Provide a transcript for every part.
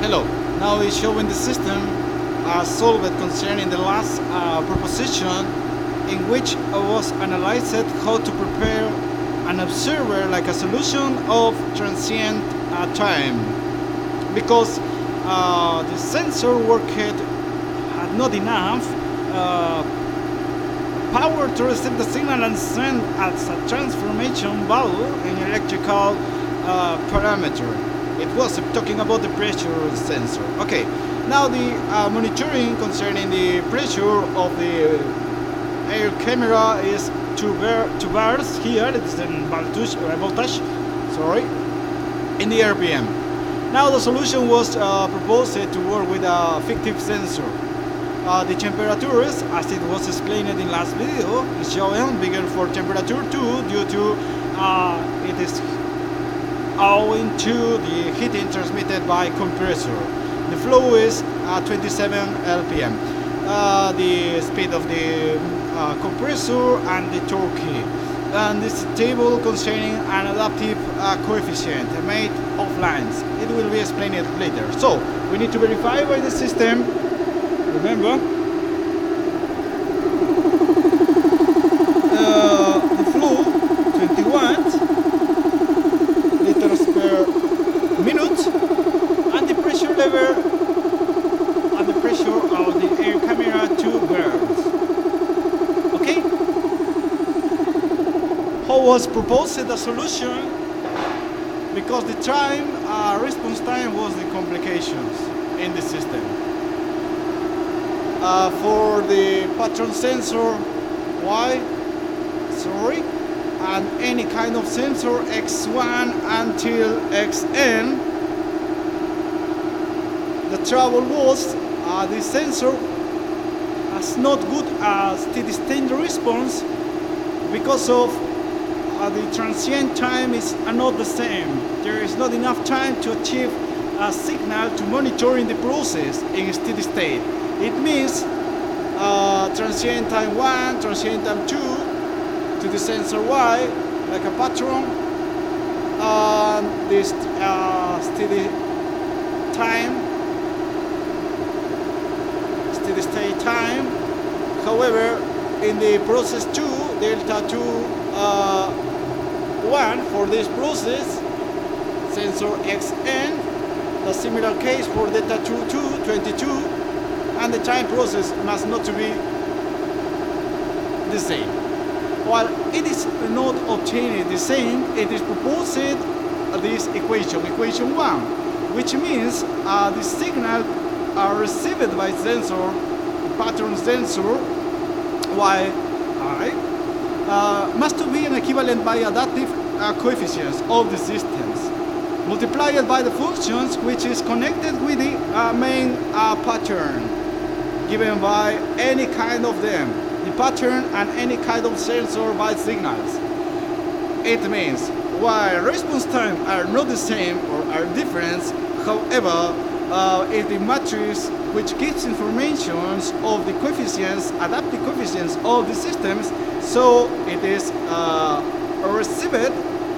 Hello, now it's showing the system solved concerning the last proposition in which was analyzed how to prepare an observer like a solution of transient time, because the sensor worked had not enough power to receive the signal and send as a transformation value in electrical parameter. It was talking about the pressure sensor. Okay, now the monitoring concerning the pressure of the air camera is two bars here. It's in voltage, sorry, in the RPM. Now the solution was proposed to work with a fictive sensor. The temperatures, as it was explained in last video, is showing bigger for temperature 2 due to it is owing to the heating transmitted by compressor. The flow is 27 lpm. The speed of the compressor and the torque. And this table concerning an adaptive coefficient made of lines. It will be explained later. So we need to verify by the system. Remember, the flow 21 liters per minute, and the pressure level and the pressure of the air camera 2 bars. Okay? How was proposed the solution? Because the time response time was the complications in the system. For the pattern sensor, Y, sorry, and any kind of sensor X1 until Xn, the trouble was the sensor has not good steady state response because of the transient time is not the same. There is not enough time to achieve a signal to monitoring the process in steady state. It means transient time 1, transient time 2 to the sensor Y, like a pattern, this steady state time. However, in the process 2, delta 2, 1 for this process, sensor Xn, the similar case for delta 2, 2, 22, and the time process must not to be the same. While it is not obtained the same, it is proposed this equation 1, which means the signal are received by sensor, pattern sensor, Y, must be an equivalent by adaptive coefficients of the systems, multiplied by the functions which is connected with the main pattern, given by any kind of them, the pattern and any kind of sensor by signals. It means while response time are not the same or are different, however, if the matrix which gives information of the coefficients, adaptive coefficients of the systems, so it is received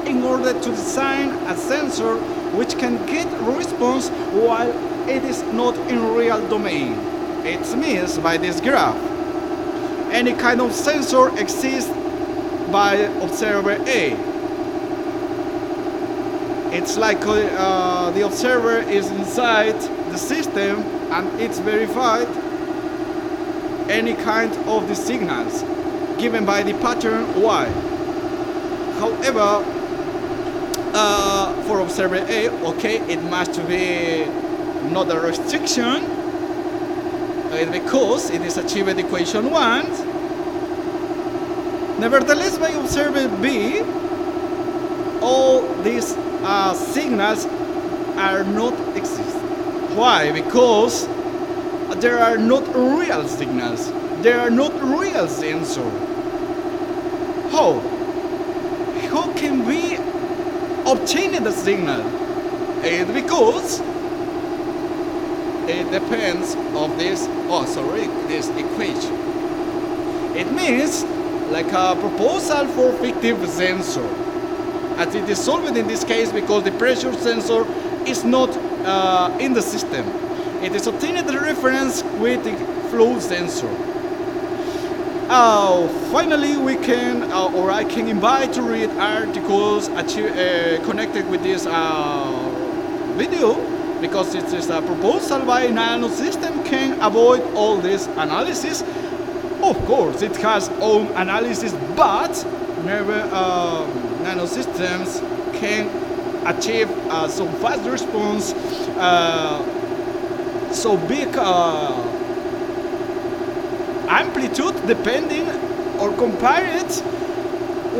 in order to design a sensor which can get response while it is not in real domain. It means by this graph, any kind of sensor exists by observer A. It's like the observer is inside the system and it's verified any kind of the signals given by the pattern Y. However, for observer A, okay, it must be not a restriction because it is achieved equation 1. Nevertheless, by observer B, all these signals are not exist. Why? Because there are not real signals. There are not real sensor. How? How can we obtain the signal? It's because it depends of this, this equation. It means like a proposal for fictive sensor. As it is solved in this case because the pressure sensor is not in the system. It is obtained the reference with the flow sensor. Finally, we can, or I can invite to read articles connected with this video, because it is a proposal by nanosystem can avoid all this analysis. Of course, it has own analysis, but never nanosystems can achieve so fast response, so big amplitude, depending or compare it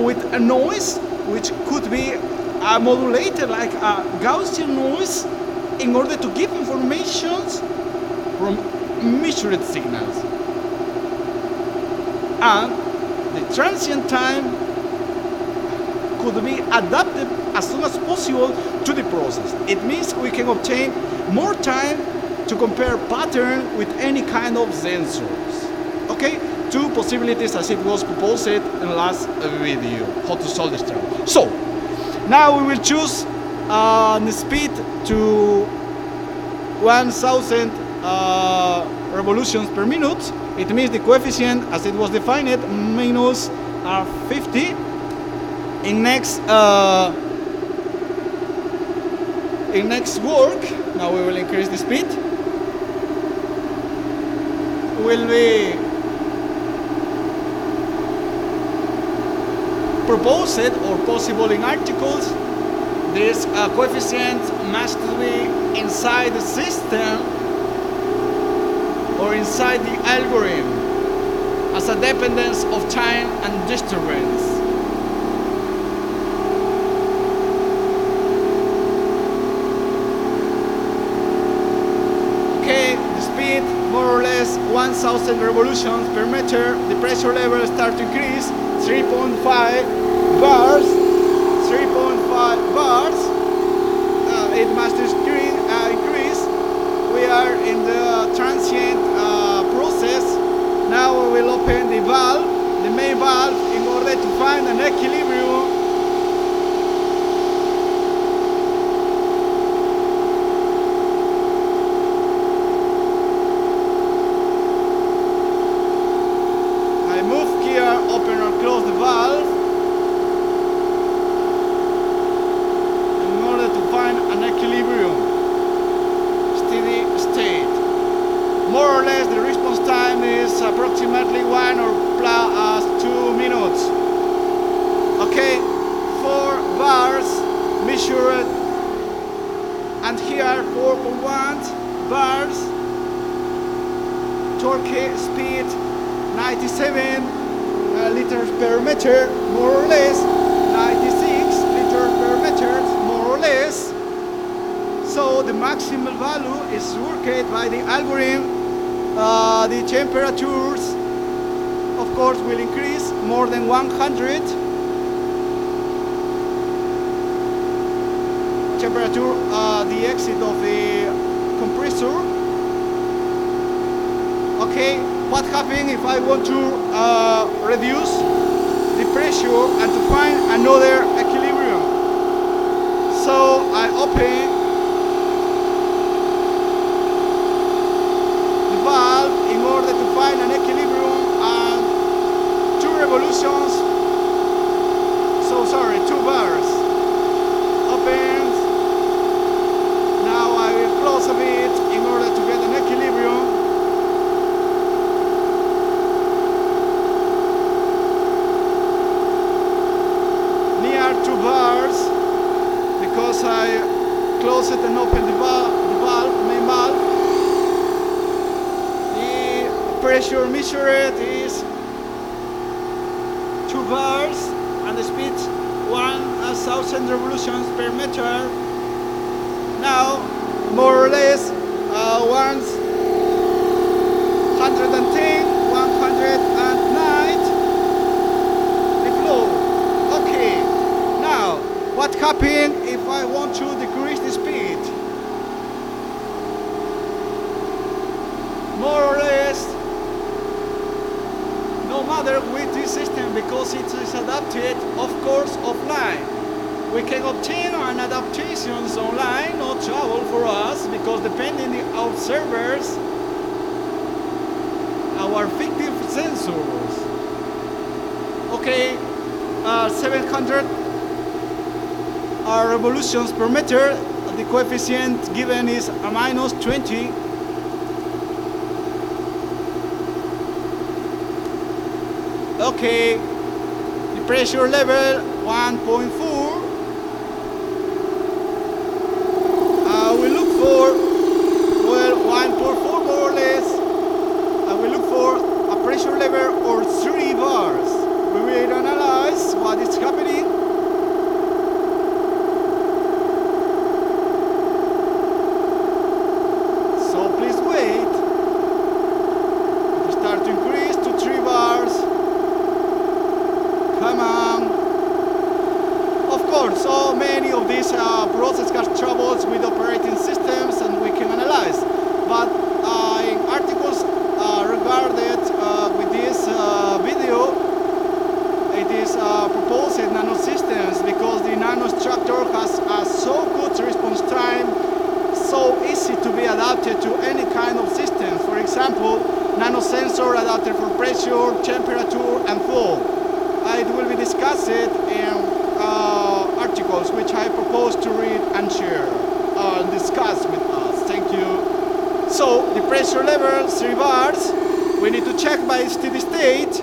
with a noise which could be modulated like a Gaussian noise in order to give information from measured signals. And the transient time could be adapted as soon as possible to the process. It means we can obtain more time to compare pattern with any kind of sensors. Okay, two possibilities as it was proposed in the last video, how to solve this problem. So, now we will choose the speed to 1000 revolutions per minute. It means the coefficient as it was defined minus 50. In next work, now we will increase the speed. Will be proposed or possible in articles. This coefficient must be inside the system or inside the algorithm as a dependence of time and disturbance. Okay, the speed more or less 1000 revolutions per meter. The pressure level starts to increase 3.5 bars. 3.5 bars. It must increase. We are in the transient process. Now we will open the valve, the main valve, in order to find an equilibrium. I move here, open or close the valve in order to find an equilibrium, steady state. More or less the response time is approximately 1 or plus 2 minutes. Okay, 4 bars measured, and here 4.1 bars. Torque speed 97 liters per meter, more or less. 96 liters per meter, more or less. So the maximal value is worked by the algorithm. The temperatures, of course, will increase more than 100. Temperature, the exit of the compressor. Okay, what happens if I want to reduce the pressure and to find another equilibrium? So I open valve in order to find an equilibrium and 2 revolutions. So sorry, 2 bars. Opens. Now I will close a bit in order to get an equilibrium. Near 2 bars because I close it and open the valve, main valve. Pressure measured is 2 bars and the speed 1000 revolutions per meter. Now more or less 110, 109 the flow. Okay, now what happens if I want to decrease the speed? More or less, no matter with this system, because it is adapted, of course, offline. We can obtain an adaptations online, no trouble for us. depending the observers, our fictive sensors. Okay, 700 revolutions per meter. The coefficient given is a minus 20. Okay, the pressure level 1.4. We look for, well, 1.4 more or less. We look for a pressure level or 3 bars. We will analyze what is happening. So please wait. It start to increase to 3 bars. Come on. Of course, so many of these processes have troubles with operating systems, and we can analyze. But in articles regarded with this video, it is proposed nanosystems because the nanostructure has a so good response time, so easy to be adapted to any kind of system. For example, nanosensor adapted for pressure, temperature, and flow. It will be discussed in articles which I propose to read and share and discuss with us. Thank you. So the pressure level 3 bars. We need to check by steady state.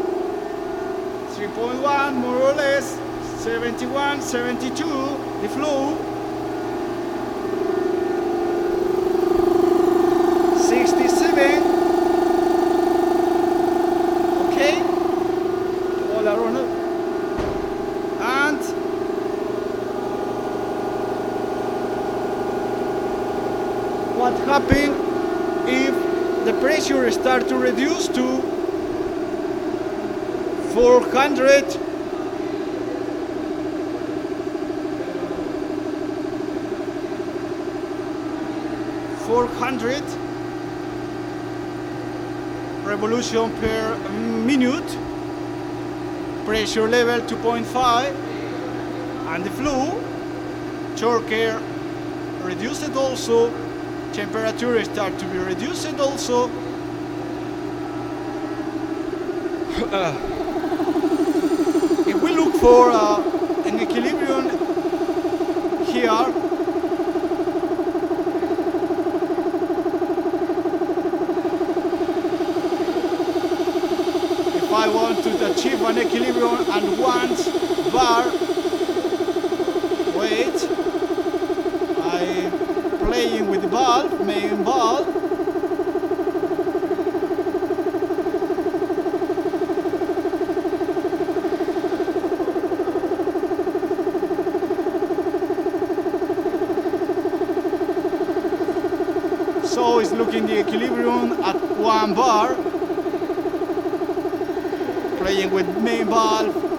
3.1 more or less. 71, 72. The flow. 67. Okay. All around. And what happens if the pressure starts to reduce to 400? 400 revolution per minute, pressure level 2.5, and the flow torque reduced also, temperature start to be reduced also. If we look for an equilibrium here, if I want to achieve an equilibrium and 1 bar, wait, I'm playing with the valve, main valve. So it's looking the equilibrium at 1 bar, playing with main valve.